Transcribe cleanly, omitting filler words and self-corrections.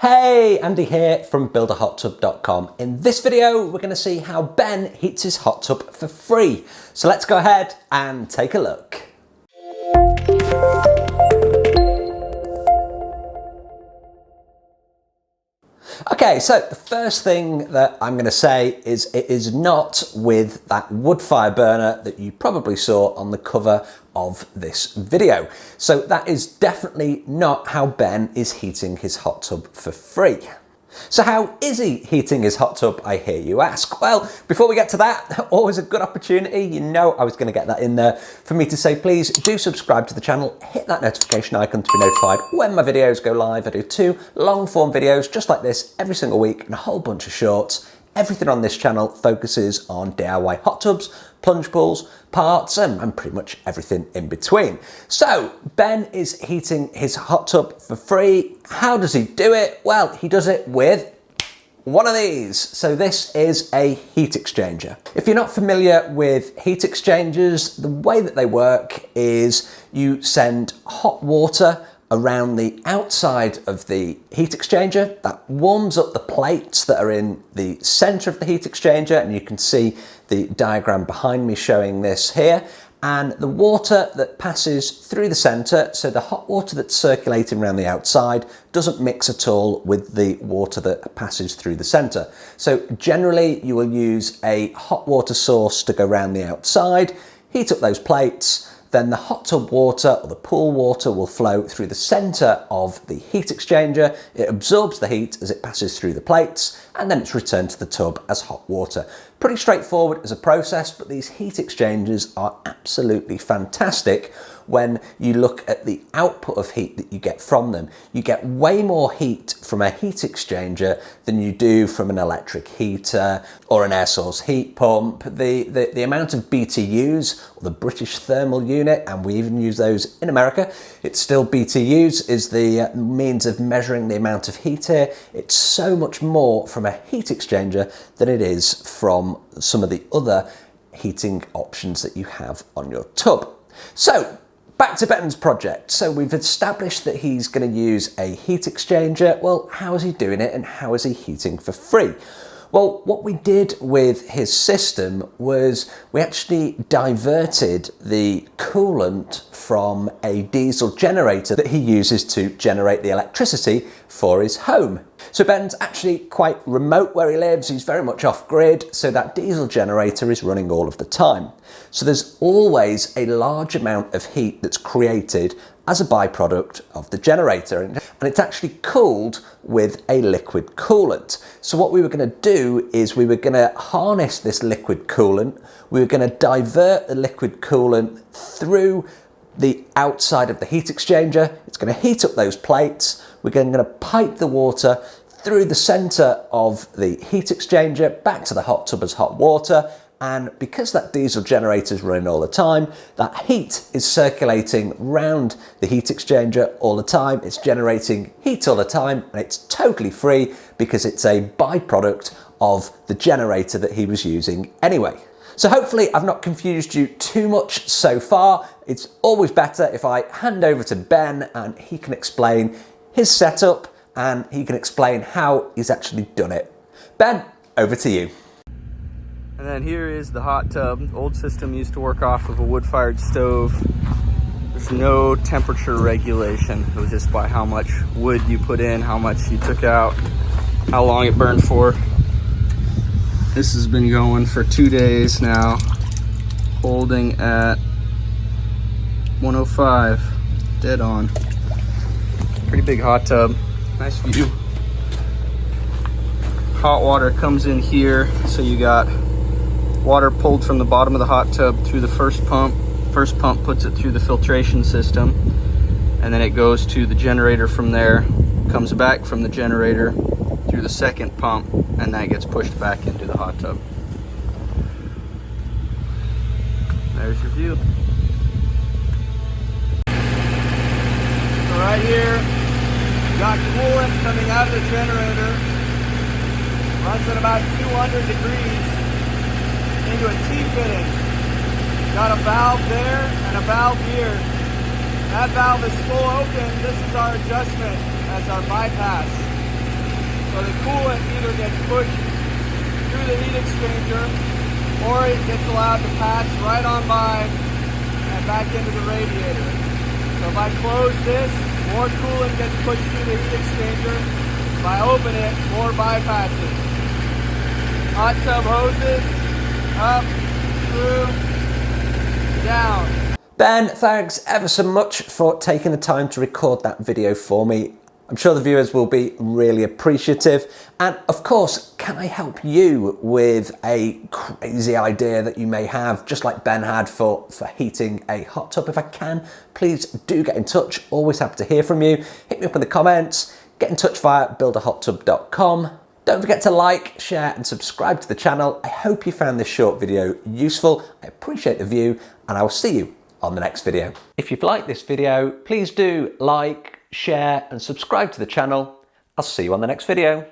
Hey, Andy here from buildahottub.com. In this video, we're going to see how Ben heats his hot tub for free. So let's go ahead and take a look. Okay, so the first thing that I'm going to say is it is not with that wood fire burner that you probably saw on the cover of this video. So that is definitely not how Ben is heating his hot tub for free. So how is he heating his hot tub, I hear you ask? Well, before we get to that, always a good opportunity, you know I was going to get that in there, for me to say please do subscribe to the channel, hit that notification icon to be notified when my videos go live. I do 2 long form videos just like this every single week and a whole bunch of shorts. Everything on this channel focuses on DIY hot tubs, plunge pools, parts, and pretty much everything in between. So Ben is heating his hot tub for free. How does he do it? Well, he does it with one of these. So this is a heat exchanger. If you're not familiar with heat exchangers, the way that they work is you send hot water around the outside of the heat exchanger. That warms up the plates that are in the center of the heat exchanger, and you can see the diagram behind me showing this here. And the water that passes through the center, so the hot water that's circulating around the outside doesn't mix at all with the water that passes through the center. So generally you will use a hot water source to go around the outside, heat up those plates, then the hot tub water or the pool water will flow through the center of the heat exchanger. It absorbs the heat as it passes through the plates, and then it's returned to the tub as hot water. Pretty straightforward as a process, but these heat exchangers are absolutely fantastic when you look at the output of heat that you get from them. You get way more heat from a heat exchanger than you do from an electric heater or an air source heat pump. The amount of BTUs, or the British thermal unit, and we even use those in America, it's still BTUs, is the means of measuring the amount of heat here. It's so much more from a heat exchanger than it is from some of the other heating options that you have on your tub. So back to Ben's project. So we've established that he's going to use a heat exchanger. Well, how is he doing it and how is he heating for free? Well, what we did with his system was we actually diverted the coolant from a diesel generator that he uses to generate the electricity for his home. So Ben's actually quite remote where he lives, he's very much off grid, so that diesel generator is running all of the time. So there's always a large amount of heat that's created as a byproduct of the generator, and it's actually cooled with a liquid coolant. So what we were going to do is we were going to harness this liquid coolant, we were going to divert the liquid coolant through the outside of the heat exchanger. It's going to heat up those plates. We're going to pipe the water through the center of the heat exchanger back to the hot tub as hot water. And because that diesel generator is running all the time, that heat is circulating round the heat exchanger all the time. It's generating heat all the time, and it's totally free because it's a byproduct of the generator that he was using anyway. So hopefully I've not confused you too much so far. It's always better if I hand over to Ben and he can explain his setup and he can explain how he's actually done it. Ben, over to you. And then here is the hot tub. The old system used to work off of a wood-fired stove. There's no temperature regulation. It was just by how much wood you put in, how much you took out, how long it burned for. This has been going for 2 days now, holding at 105, dead on. Pretty big hot tub, nice view. Hot water comes in here, so you got water pulled from the bottom of the hot tub through the first pump. First pump puts it through the filtration system, and then it goes to the generator from there, comes back from the generator through the second pump, and that gets pushed back into the hot tub. There's your view. So right here, you got coolant coming out of the generator, runs at about 200 degrees into a T-fitting. Got a valve there and a valve here. That valve is full open. This is our adjustment as our bypass. the coolant either gets pushed through the heat exchanger or it gets allowed to pass right on by and back into the radiator. So if I close this, more coolant gets pushed through the heat exchanger. If I open it, more bypasses. Hot tub hoses, up, through, down. Ben, thanks ever so much for taking the time to record that video for me. I'm sure the viewers will be really appreciative. And of course, can I help you with a crazy idea that you may have, just like Ben had for heating a hot tub? If I can, please do get in touch. Always happy to hear from you. Hit me up in the comments. Get in touch via buildahottub.com. Don't forget to like, share and subscribe to the channel. I hope you found this short video useful. I appreciate the view and I will see you on the next video. If you've liked this video, please do like, share and subscribe to the channel. I'll see you on the next video.